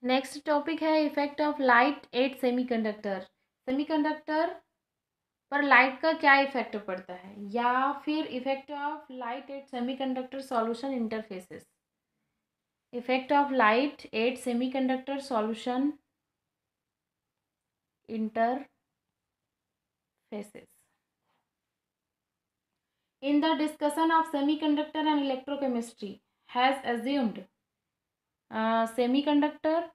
Next topic है effect of light at semiconductor. Semiconductor पर light का क्या इफेक्ट पड़ता है, या फिर effect of light at semiconductor solution interfaces. Effect of light at semiconductor solution interfaces. In the discussion of semiconductor and electrochemistry has assumed semiconductor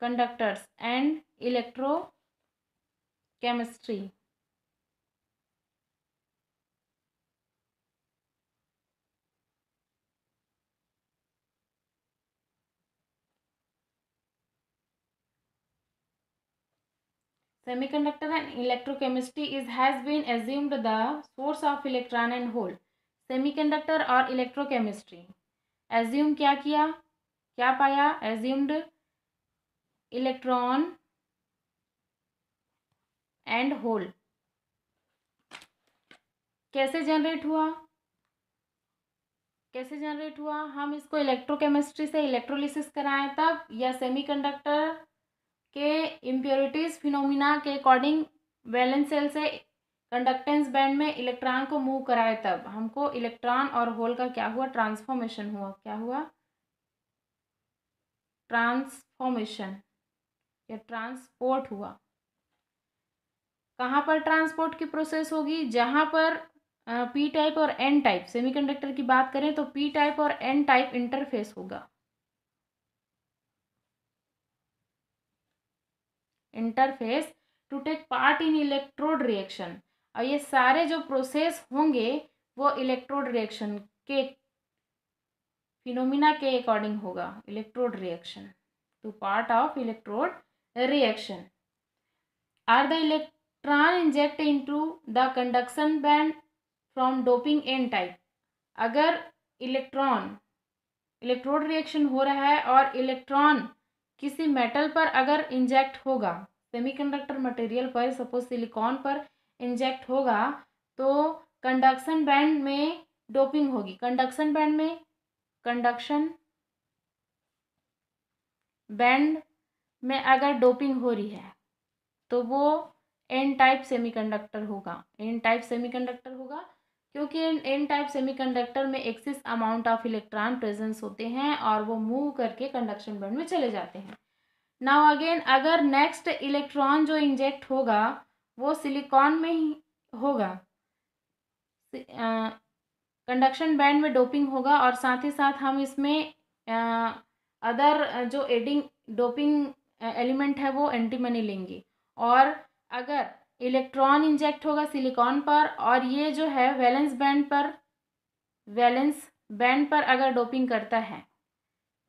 conductors and electrochemistry semiconductor and electrochemistry is has been assumed the source of electron and hole। semiconductor और electrochemistry assume क्या किया, क्या पाया, assumed electron and whole. कैसे generate हुआ, कैसे generate हुआ, हम इसको इलेक्ट्रोकेमिस्ट्री से इलेक्ट्रोलिसिस कराएं तब, या सेमीकंडक्टर के इम्प्योरिटीज फिनोमिना के अकॉर्डिंग वैलेंस सेल से कंडक्टेंस बैंड में इलेक्ट्रॉन को मूव कराए तब हमको इलेक्ट्रॉन और होल का क्या हुआ, ट्रांसफॉर्मेशन हुआ। क्या हुआ, ट्रांसफॉर्मेशन या ट्रांसपोर्ट हुआ। कहाँ पर ट्रांसपोर्ट की प्रोसेस होगी, जहाँ पर पी टाइप और एन टाइप, सेमीकंडक्टर की बात करें तो पी टाइप और एन टाइप इंटरफेस होगा। Interface to take part in electrode reaction. और ये सारे जो प्रोसेस होंगे वो इलेक्ट्रोड रिएक्शन के फिनोमिना के अकॉर्डिंग होगा। Electrode reaction, two part of electrode reaction are the electron inject into the conduction band from doping n type. अगर इलेक्ट्रोड रिएक्शन हो रहा है और इलेक्ट्रॉन किसी मेटल पर अगर इंजेक्ट होगा, सेमीकंडक्टर मटेरियल पर, सपोज सिलिकॉन पर इंजेक्ट होगा, तो कंडक्शन बैंड में डोपिंग होगी। कंडक्शन बैंड में अगर डोपिंग हो रही है तो वो एन टाइप सेमीकंडक्टर होगा। एन टाइप सेमीकंडक्टर होगा क्योंकि एन टाइप सेमीकंडक्टर में axis amount of electron presence होते हैं और वो मूव करके कंडक्शन बैंड में चले जाते हैं। नाउ अगेन, अगर नेक्स्ट इलेक्ट्रॉन जो इंजेक्ट होगा वो सिलिकॉन में ही होगा, कंडक्शन बैंड में डोपिंग होगा, और साथ ही साथ हम इसमें अदर जो एडिंग डोपिंग एलिमेंट है वो एंटीमनी लेंगे। और अगर इलेक्ट्रॉन इंजेक्ट होगा सिलिकॉन पर और ये जो है वैलेंस बैंड पर अगर डोपिंग करता है,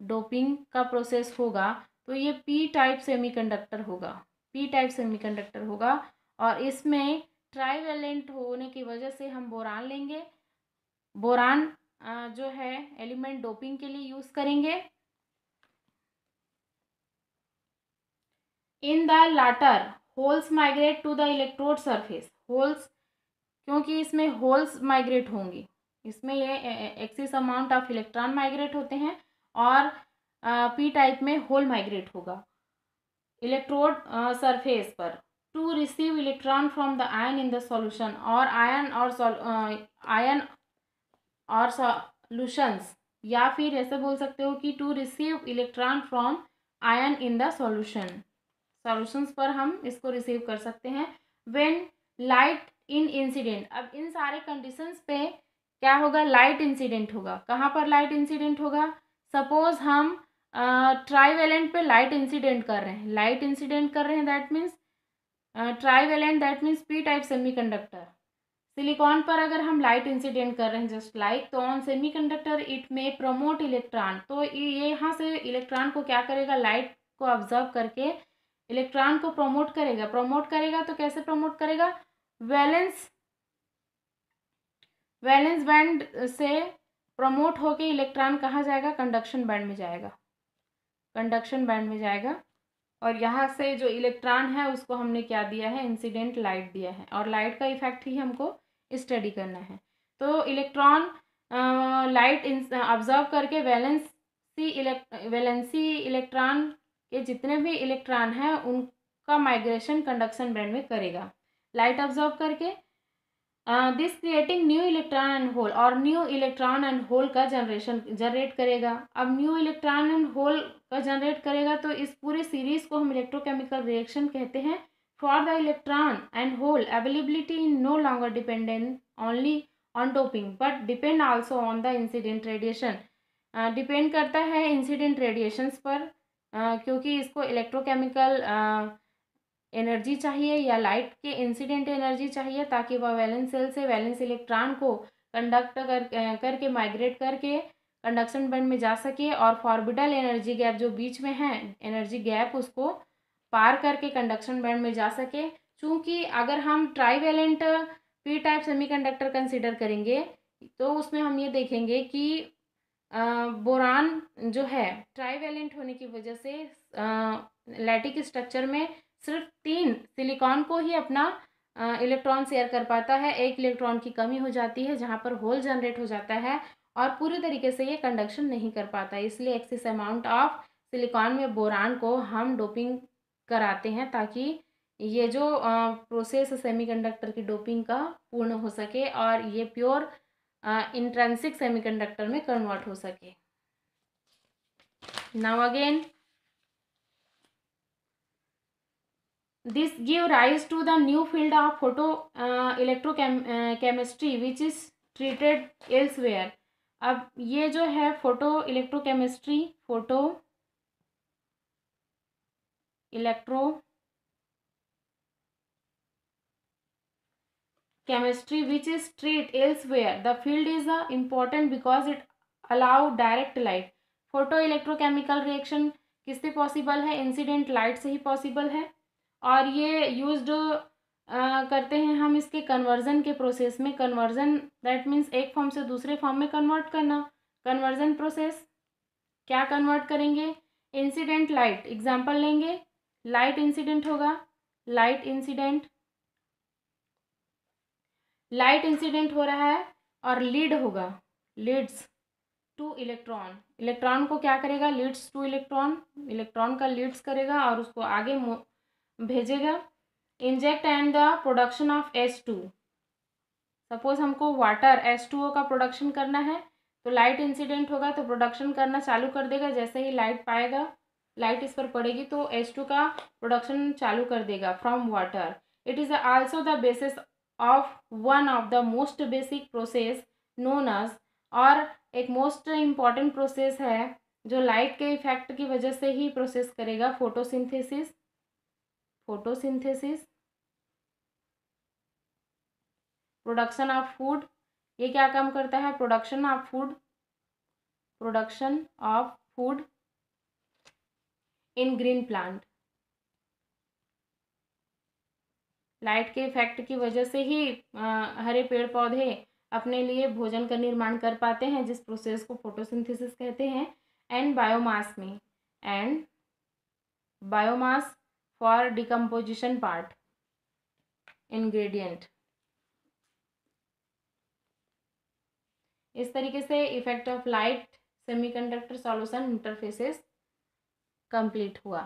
डोपिंग का प्रोसेस होगा, तो ये पी टाइप सेमीकंडक्टर होगा। पी टाइप सेमीकंडक्टर होगा और इसमें ट्राईवैलेंट होने की वजह से हम बोरान लेंगे। बोरान जो है एलिमेंट डोपिंग के लिए यूज करेंगे। In the latter holes migrate to the electrode surface. Holes, क्योंकि इसमें होल्स माइग्रेट होंगी, इसमें ये excess amount of electron migrate होते हैं और पी टाइप में होल माइग्रेट होगा इलेक्ट्रोड सरफेस पर to receive electron from the ion in the solution. और आयन और सॉल्यूशंस, या फिर ऐसे बोल सकते हो कि to receive electron from ion in the solutions पर हम इसको रिसीव कर सकते हैं। व्हेन लाइट इन इंसिडेंट, अब इन सारे कंडीशंस पे क्या होगा, लाइट इंसिडेंट होगा। कहाँ पर लाइट इंसिडेंट होगा, सपोज हम ट्राईवेलेंट पे लाइट इंसिडेंट कर रहे हैं, that means trivalent, that means P type semiconductor. Silicon पर अगर हम लाइट इंसिडेंट कर रहे हैं जस्ट लाइक, तो ऑन सेमीकंडक्टर इट में प्रमोट इलेक्ट्रॉन, तो ये यहाँ से इलेक्ट्रॉन को क्या करेगा, लाइट को ऑब्जर्व करके इलेक्ट्रॉन को प्रमोट करेगा। तो कैसे प्रमोट करेगा, वैलेंस बैंड से प्रमोट होके इलेक्ट्रॉन कहाँ जाएगा, कंडक्शन बैंड में जाएगा। और यहाँ से जो इलेक्ट्रॉन है उसको हमने क्या दिया है, इंसिडेंट लाइट दिया है, और लाइट का इफेक्ट ही हमको स्टडी करना है। तो इलेक्ट्रॉन लाइट ऑब्जर्व करके वैलेंसी इलेक्ट्रॉन के जितने भी इलेक्ट्रॉन हैं उनका माइग्रेशन कंडक्शन बैंड में करेगा, लाइट ऑब्जर्व करके। This creating new electron and hole, और न्यू इलेक्ट्रॉन एंड होल का जनरेट करेगा। अब न्यू इलेक्ट्रॉन एंड होल का जनरेट करेगा तो इस पूरे सीरीज को हम इलेक्ट्रोकेमिकल रिएक्शन कहते हैं। For the electron and hole availability in no longer dependent only on doping but depend also on the incident radiation. Depend करता है इंसिडेंट रेडिएशंस पर, क्योंकि इसको इलेक्ट्रोकेमिकल एनर्जी चाहिए या लाइट के इंसिडेंट एनर्जी चाहिए ताकि वह वैलेंस सेल से वैलेंस इलेक्ट्रॉन को कंडक्ट करके माइग्रेट करके कंडक्शन बैंड में जा सके, और फॉर्बिडल एनर्जी गैप जो बीच में है एनर्जी गैप उसको पार करके कंडक्शन बैंड में जा सके। चूँकि अगर हम trivalent P type semiconductor consider करेंगे तो उसमें हम ये देखेंगे कि बोरान जो है ट्राईवैलेंट होने की वजह से लैटिक स्ट्रक्चर में सिर्फ 3 सिलिकॉन को ही अपना इलेक्ट्रॉन शेयर कर पाता है, 1 इलेक्ट्रॉन की कमी हो जाती है जहाँ पर होल जनरेट हो जाता है और पूरी तरीके से ये कंडक्शन नहीं कर पाता। इसलिए एक्सेस अमाउंट ऑफ सिलिकॉन में बोरान को हम डोपिंग कराते हैं ताकि ये जो प्रोसेस सेमीकंडक्टर की डोपिंग का पूर्ण हो सके और ये प्योर इंट्रिंसिक सेमीकंडक्टर में कन्वर्ट हो सके। Now again this give rise to the new field of photo electrochemistry which is treated elsewhere। अब ये जो है photo electrochemistry, photo electro chemistry which is treat elsewhere, the field is important because it allow direct light। Photo electrochemical reaction किससे possible है? Incident light से ही possible है, और ये यूज्ड करते हैं हम इसके कन्वर्जन के प्रोसेस में। कन्वर्जन दैट मीन्स एक फॉर्म से दूसरे फॉर्म में कन्वर्ट करना, कन्वर्जन प्रोसेस। क्या कन्वर्ट करेंगे? इंसिडेंट लाइट, एग्जांपल लेंगे, लाइट इंसिडेंट होगा, लाइट इंसिडेंट हो रहा है और लीड होगा, लीड्स टू इलेक्ट्रॉन। इलेक्ट्रॉन को क्या करेगा? लीड्स टू इलेक्ट्रॉन, इलेक्ट्रॉन का लीड्स करेगा और उसको आगे भेजेगा। Inject and the production of H2। Suppose हमको वाटर H2O का प्रोडक्शन करना है तो लाइट इंसिडेंट होगा तो प्रोडक्शन करना चालू कर देगा। जैसे ही लाइट पाएगा, लाइट इस पर पड़ेगी तो H2 का प्रोडक्शन चालू कर देगा from water. It is also the basis of one of the most basic process known as, और एक मोस्ट इम्पॉर्टेंट प्रोसेस है जो लाइट के इफेक्ट की वजह से ही प्रोसेस करेगा, फोटोसिंथेसिस। प्रोडक्शन ऑफ फूड, ये क्या काम करता है? Production of food in green plant. Light के इफेक्ट की वजह से ही हरे पेड़ पौधे अपने लिए भोजन का निर्माण कर पाते हैं, जिस प्रोसेस को फोटोसिंथेसिस कहते हैं। And biomass for decomposition part ingredient. इस तरीके से effect of light semiconductor solution interfaces complete हुआ।